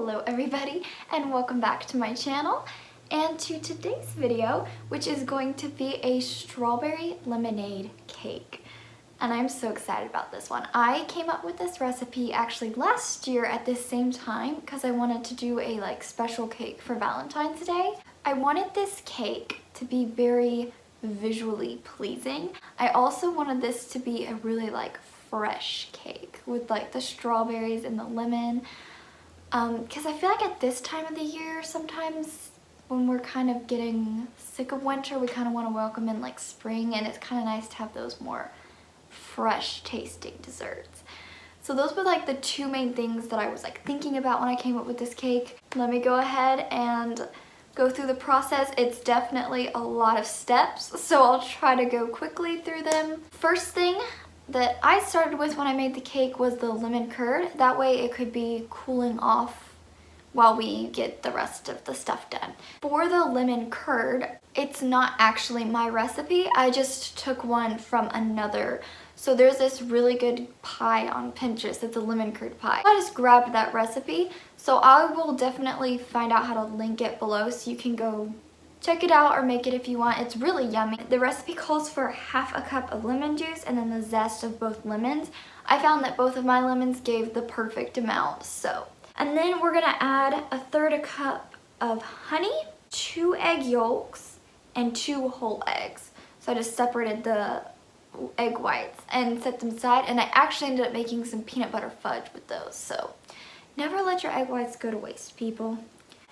Hello everybody and welcome back to my channel and to today's video, which is going to be a strawberry lemonade cake. And I'm so excited about this one. I came up with this recipe actually last year at this same time because I wanted to do a special cake for Valentine's Day. I wanted this cake to be very visually pleasing. I also wanted this to be a really fresh cake with the strawberries and the lemon. Because I feel like at this time of the year, sometimes when we're kind of getting sick of winter, we kind of want to welcome in spring, and it's kind of nice to have those more fresh tasting desserts. So those were the two main things that I was thinking about when I came up with this cake. Let me go ahead and go through the process. It's definitely a lot of steps, so I'll try to go quickly through them. First thing that I started with when I made the cake was the lemon curd. That way it could be cooling off while we get the rest of the stuff done. For the lemon curd, it's not actually my recipe. I just took one from another. So there's this really good pie on Pinterest. It's a lemon curd pie. I just grabbed that recipe. So I will definitely find out how to link it below so you can go check it out or make it if you want. It's really yummy. The recipe calls for half a cup of lemon juice and then the zest of both lemons. I found that both of my lemons gave the perfect amount, so. And then we're gonna add 1/3 cup of honey, 2 egg yolks, and 2 whole eggs. So I just separated the egg whites and set them aside, and I actually ended up making some peanut butter fudge with those, so never let your egg whites go to waste, people.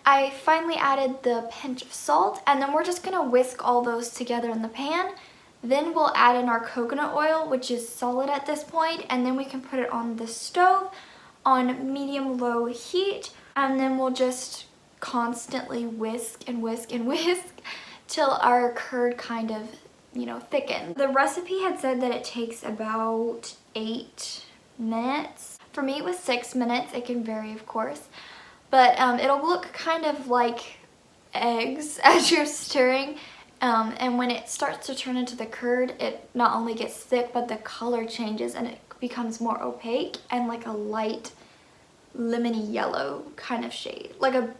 I finally added the pinch of salt, and then we're just gonna whisk all those together in the pan. Then we'll add in our coconut oil, which is solid at this point, and then we can put it on the stove on medium-low heat, and then we'll just constantly whisk and whisk and whisk till our curd kind of, thickens. The recipe had said that it takes about 8 minutes. For me, it was 6 minutes. It can vary, of course. But it'll look kind of like eggs as you're stirring. And when it starts to turn into the curd, it not only gets thick, but the color changes and it becomes more opaque and like a light lemony yellow kind of shade. Like a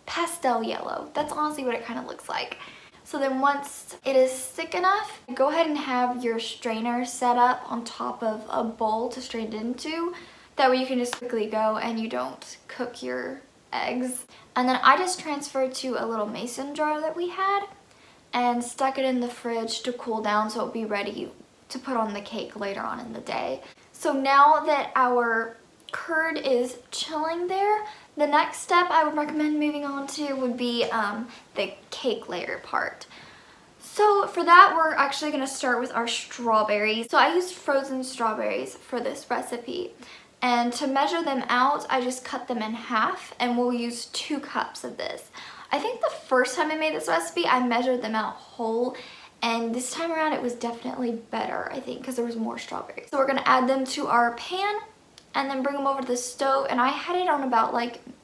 pastel yellow. That's honestly what it kind of looks like. So then once it is thick enough, go ahead and have your strainer set up on top of a bowl to strain it into. That way you can just quickly go and you don't cook your eggs. And then I just transferred to a little mason jar that we had and stuck it in the fridge to cool down so it'll be ready to put on the cake later on in the day. So now that our curd is chilling there, the next step I would recommend moving on to would be the cake layer part. So for that, we're actually going to start with our strawberries. So I used frozen strawberries for this recipe. And to measure them out, I just cut them in half, and we'll use 2 cups of this. I think the first time I made this recipe, I measured them out whole, and this time around it was definitely better, I think, because there was more strawberries. So we're going to add them to our pan and then bring them over to the stove, and I had it on about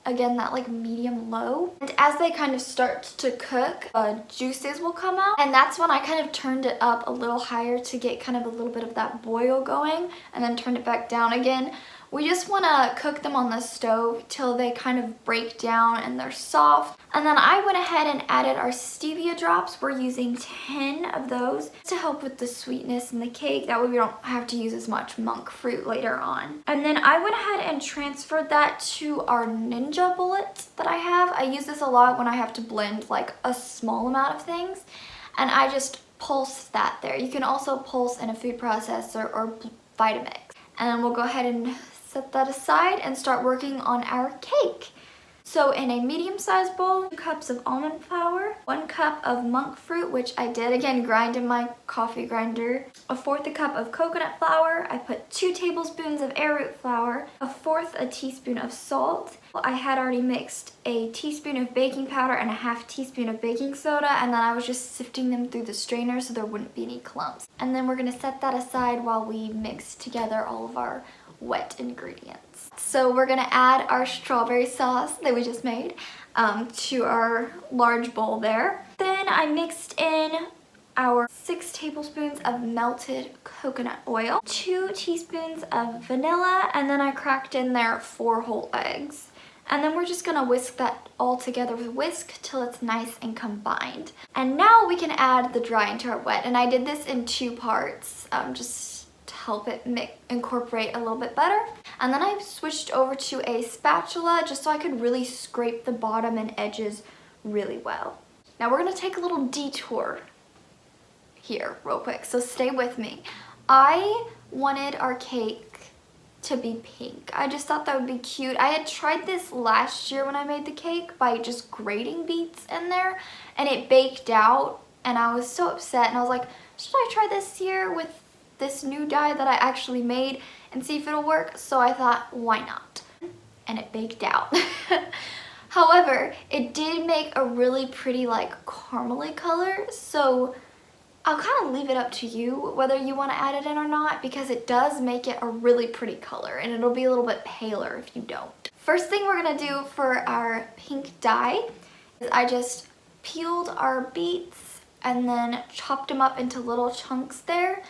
again, that medium low. And as they kind of start to cook, juices will come out, and that's when I kind of turned it up a little higher to get kind of a little bit of that boil going, and then turned it back down again. We just want to cook them on the stove till they kind of break down and they're soft. And then I went ahead and added our stevia drops. We're using 10 of those to help with the sweetness in the cake. That way we don't have to use as much monk fruit later on. And then I went ahead and transferred that to our ninja bullet that I have. I use this a lot when I have to blend a small amount of things. And I just pulse that there. You can also pulse in a food processor or Vitamix. And then we'll go ahead and set that aside and start working on our cake. So in a medium-sized bowl, 2 cups of almond flour, 1 cup of monk fruit, which I did again grind in my coffee grinder, 1/4 cup of coconut flour. I put 2 tablespoons of arrowroot flour, 1/4 teaspoon of salt. I had already mixed a teaspoon of baking powder and 1/2 teaspoon of baking soda, and then I was just sifting them through the strainer so there wouldn't be any clumps. And then we're gonna set that aside while we mix together all of our wet ingredients. So we're gonna add our strawberry sauce that we just made to our large bowl there. Then I mixed in our 6 tablespoons of melted coconut oil, 2 teaspoons of vanilla, and then I cracked in there 4 whole eggs. And then we're just gonna whisk that all together with whisk till it's nice and combined. And now we can add the dry into our wet. And I did this in 2 parts, just to help it incorporate a little bit better. And then I switched over to a spatula just so I could really scrape the bottom and edges really well. Now we're gonna take a little detour here real quick, so stay with me. I wanted our cake to be pink. I just thought that would be cute. I had tried this last year when I made the cake by just grating beets in there, and it baked out, and I was so upset, and I was like, should I try this year with this new dye that I actually made and see if it'll work? So I thought, why not? And it baked out. However, it did make a really pretty like caramely color, so I'll kind of leave it up to you whether you want to add it in or not, because it does make it a really pretty color, and it'll be a little bit paler if you don't. First thing we're going to do for our pink dye is I just peeled our beets and then chopped them up into little chunks there,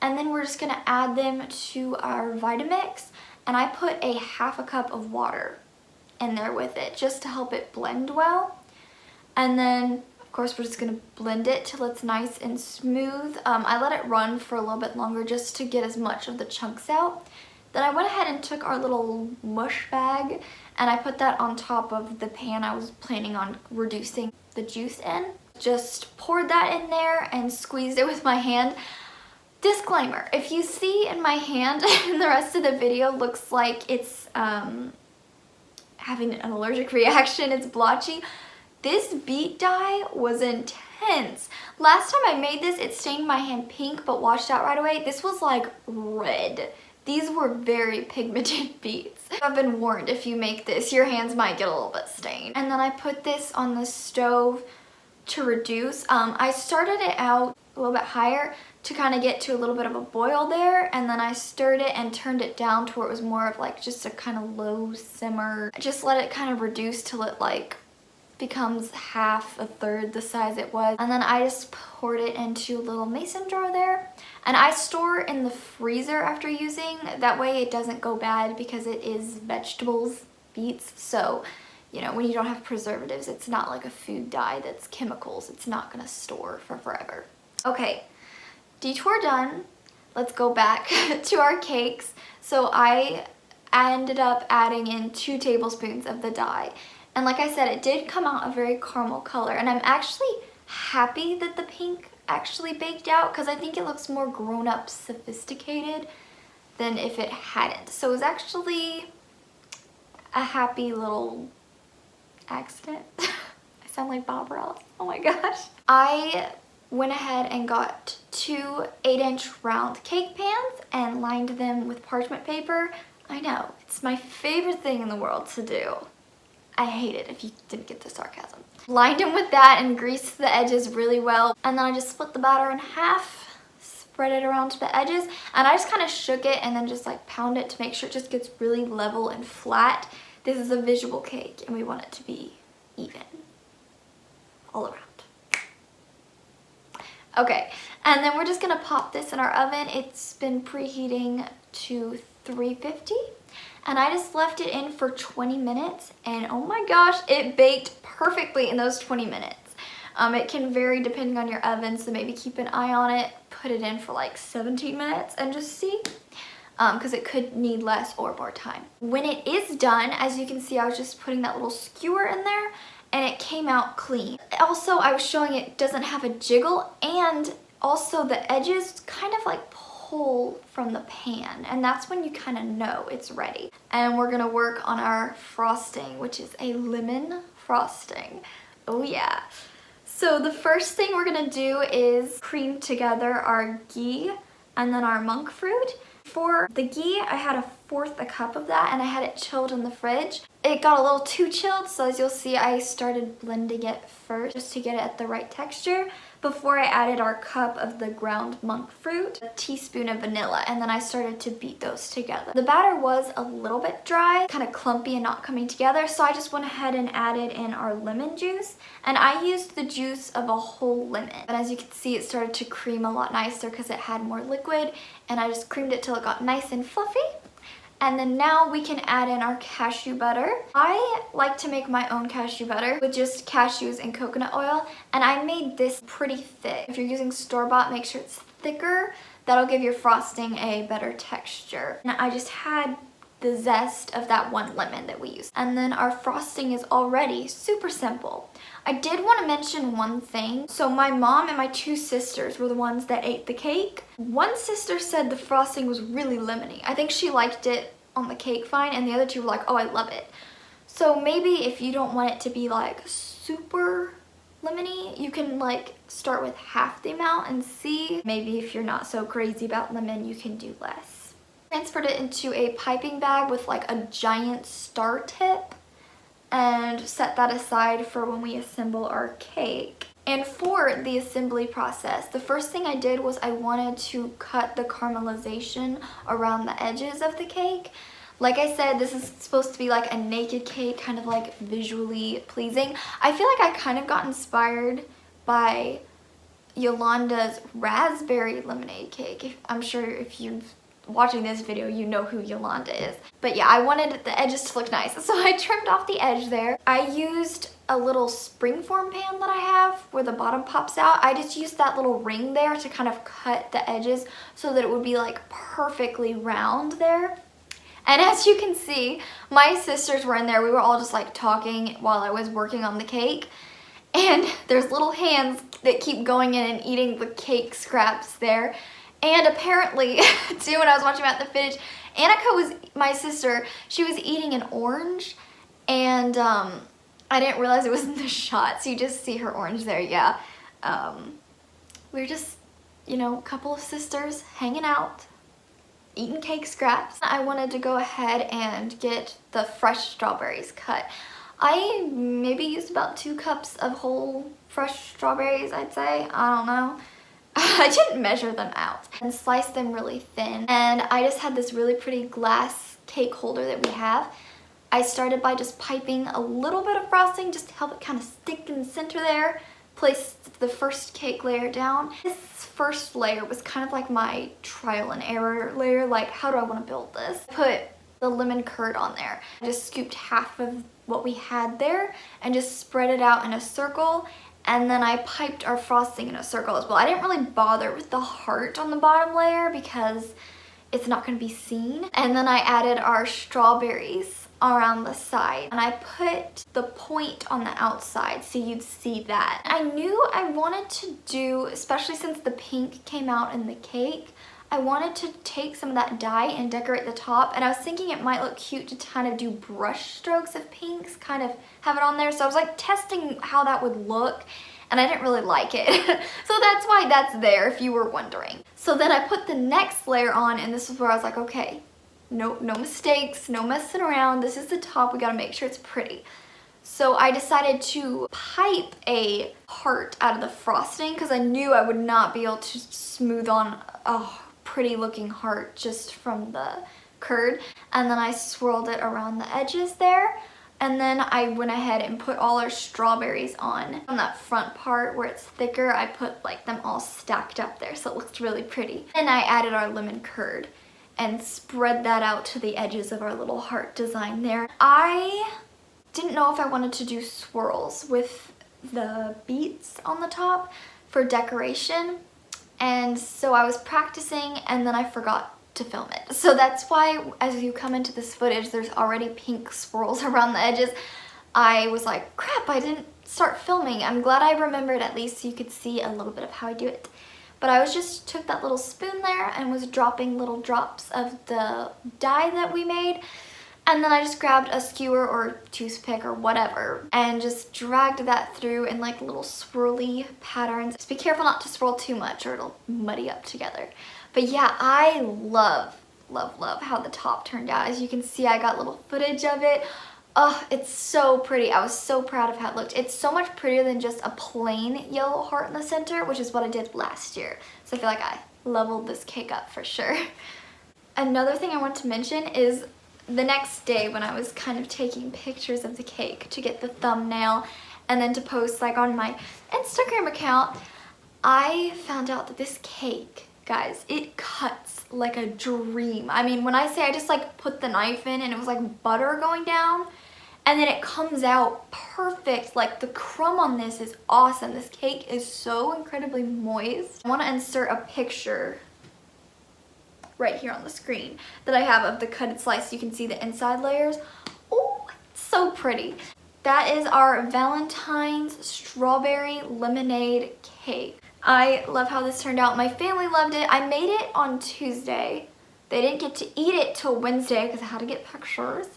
and then we're just going to add them to our Vitamix, and I put a 1/2 cup of water in there with it just to help it blend well. And then of course, we're just going to blend it till it's nice and smooth. I let it run for a little bit longer just to get as much of the chunks out. Then I went ahead and took our little mush bag and I put that on top of the pan I was planning on reducing the juice in. Just poured that in there and squeezed it with my hand. Disclaimer, if you see in my hand and the rest of the video looks like it's having an allergic reaction, it's blotchy, this beet dye was intense. Last time I made this, it stained my hand pink but washed out right away. This was like red. These were very pigmented beets. I've been warned, if you make this, your hands might get a little bit stained. And then I put this on the stove to reduce. I started it out a little bit higher to kind of get to a little bit of a boil there, and then I stirred it and turned it down to where it was more of like just a kind of low simmer. Just let it kind of reduce till it like becomes 1/3 the size it was, and then I just poured it into a little mason jar there, and I store in the freezer after using. That way it doesn't go bad because it is vegetables, beets, so you know, when you don't have preservatives, it's not like a food dye that's chemicals. It's not gonna store for forever. Okay, detour done. Let's go back to our cakes. So I ended up adding in 2 tablespoons of the dye. And like I said, it did come out a very caramel color, and I'm actually happy that the pink actually baked out because I think it looks more grown-up, sophisticated than if it hadn't. So it was actually a happy little accident. I sound like Bob Ross. Oh my gosh. I went ahead and got 2 8-inch round cake pans and lined them with parchment paper. I know, it's my favorite thing in the world to do. I hate it if you didn't get the sarcasm. Lined them with that and greased the edges really well. And then I just split the batter in half, spread it around to the edges, and I just kind of shook it and then just like pound it to make sure it just gets really level and flat. This is a visual cake and we want it to be even all around. Okay, and then we're just gonna pop this in our oven. It's been preheating to 350. And I just left it in for 20 minutes, and oh my gosh, it baked perfectly in those 20 minutes. It can vary depending on your oven, so maybe keep an eye on it. Put it in for like 17 minutes and just see, because it could need less or more time. When it is done, as you can see, I was just putting that little skewer in there, and it came out clean. Also, I was showing it doesn't have a jiggle, and also the edges kind of like pull from the pan, and that's when you kind of know it's ready. And we're gonna work on our frosting, which is a lemon frosting. Oh yeah. So the first thing we're gonna do is cream together our ghee and then our monk fruit. For the ghee, I had 1/4 cup of that, and I had it chilled in the fridge. It got a little too chilled, so as you'll see, I started blending it first just to get it at the right texture before I added our cup of the ground monk fruit, a teaspoon of vanilla, and then I started to beat those together. The batter was a little bit dry, kind of clumpy and not coming together, so I just went ahead and added in our lemon juice, and I used the juice of a whole lemon. And as you can see, it started to cream a lot nicer because it had more liquid, and I just creamed it till it got nice and fluffy. And then now we can add in our cashew butter. I like to make my own cashew butter with just cashews and coconut oil, and I made this pretty thick. If you're using store-bought, make sure it's thicker. That'll give your frosting a better texture. And I just had the zest of that one lemon that we used. And then our frosting is already super simple. I did want to mention one thing. So my mom and my two sisters were the ones that ate the cake. One sister said the frosting was really lemony. I think she liked it on the cake fine, and the other two were like, oh, I love it. So maybe if you don't want it to be like super lemony, you can like start with half the amount and see. Maybe if you're not so crazy about lemon, you can do less. Transferred it into a piping bag with like a giant star tip and set that aside for when we assemble our cake. And for the assembly process, the first thing I did was I wanted to cut the caramelization around the edges of the cake. Like I said, this is supposed to be like a naked cake, kind of like visually pleasing. I feel like I kind of got inspired by Yolanda's raspberry lemonade cake. I'm sure if you've watching this video, you know who Yolanda is. But yeah, I wanted the edges to look nice, so I trimmed off the edge there. I used a little springform pan that I have where the bottom pops out. I just used that little ring there to kind of cut the edges so that it would be like perfectly round there. And as you can see, my sisters were in there. We were all just like talking while I was working on the cake. And there's little hands that keep going in and eating the cake scraps there. And apparently, too, when I was watching about the footage, Annika was, my sister, she was eating an orange, and I didn't realize it was in the shot, so you just see her orange there, yeah. We were just, you know, a couple of sisters hanging out, eating cake scraps. I wanted to go ahead and get the fresh strawberries cut. I maybe used about 2 cups of whole fresh strawberries, I'd say, I don't know. I didn't measure them out, and slice them really thin. And I just had this really pretty glass cake holder that we have. I started by just piping a little bit of frosting just to help it kind of stick in the center there. Placed the first cake layer down. This first layer was kind of like my trial and error layer, like how do I want to build this? Put the lemon curd on there. I just scooped half of what we had there and just spread it out in a circle. And then I piped our frosting in a circle as well. I didn't really bother with the heart on the bottom layer because it's not going to be seen. And then I added our strawberries around the side. And I put the point on the outside so you'd see that. I knew I wanted to do, especially since the pink came out in the cake, I wanted to take some of that dye and decorate the top, and I was thinking it might look cute to kind of do brush strokes of pinks, kind of have it on there. So I was like testing how that would look, and I didn't really like it. So that's why that's there, if you were wondering. So then I put the next layer on, and this is where I was like, okay, no mistakes, no messing around. This is the top, we gotta make sure it's pretty. So I decided to pipe a heart out of the frosting because I knew I would not be able to smooth on a pretty looking heart just from the curd. And then I swirled it around the edges there. And then I went ahead and put all our strawberries on that front part where it's thicker. I put like them all stacked up there so it looks really pretty. And I added our lemon curd and spread that out to the edges of our little heart design there. I didn't know if I wanted to do swirls with the beets on the top for decoration. And so I was practicing, and then I forgot to film it. So that's why as you come into this footage, there's already pink swirls around the edges. I was like, crap, I didn't start filming. I'm glad I remembered at least so you could see a little bit of how I do it. But I just took that little spoon there and was dropping little drops of the dye that we made. And then I just grabbed a skewer or toothpick or whatever and just dragged that through in like little swirly patterns. Just be careful not to swirl too much or it'll muddy up together. But yeah, I love how the top turned out. As you can see, I got little footage of it. Oh, it's so pretty. I was so proud of how it looked. It's so much prettier than just a plain yellow heart in the center, which is what I did last year. So I feel like I leveled this cake up for sure. Another thing I want to mention is the next day when I was kind of taking pictures of the cake to get the thumbnail and then to post like on my Instagram account, I found out that this cake Guys, it cuts like a dream. I mean, when I say I just like put the knife in and it was like butter going down, and then it comes out perfect. Like the crumb on this is awesome. This cake is so incredibly moist. I want to insert a picture right here on the screen that I have of the cut slice. You can see the inside layers. Oh, so pretty. That is our Valentine's strawberry lemonade cake. I love how this turned out. My family loved it. I made it on Tuesday. They didn't get to eat it till Wednesday because I had to get pictures.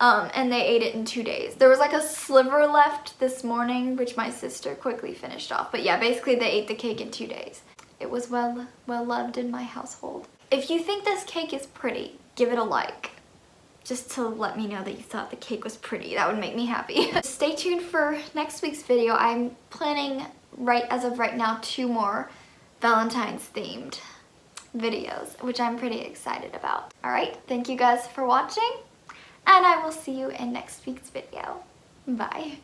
And they ate it in 2 days. There was like a sliver left this morning, which my sister quickly finished off. But yeah, basically they ate the cake in 2 days. It was well loved in my household. If you think this cake is pretty, give it a like. Just to let me know that you thought the cake was pretty. That would make me happy. Stay tuned for next week's video. I'm planning, as of right now, 2 more Valentine's themed videos, which I'm pretty excited about. Alright, thank you guys for watching, and I will see you in next week's video. Bye.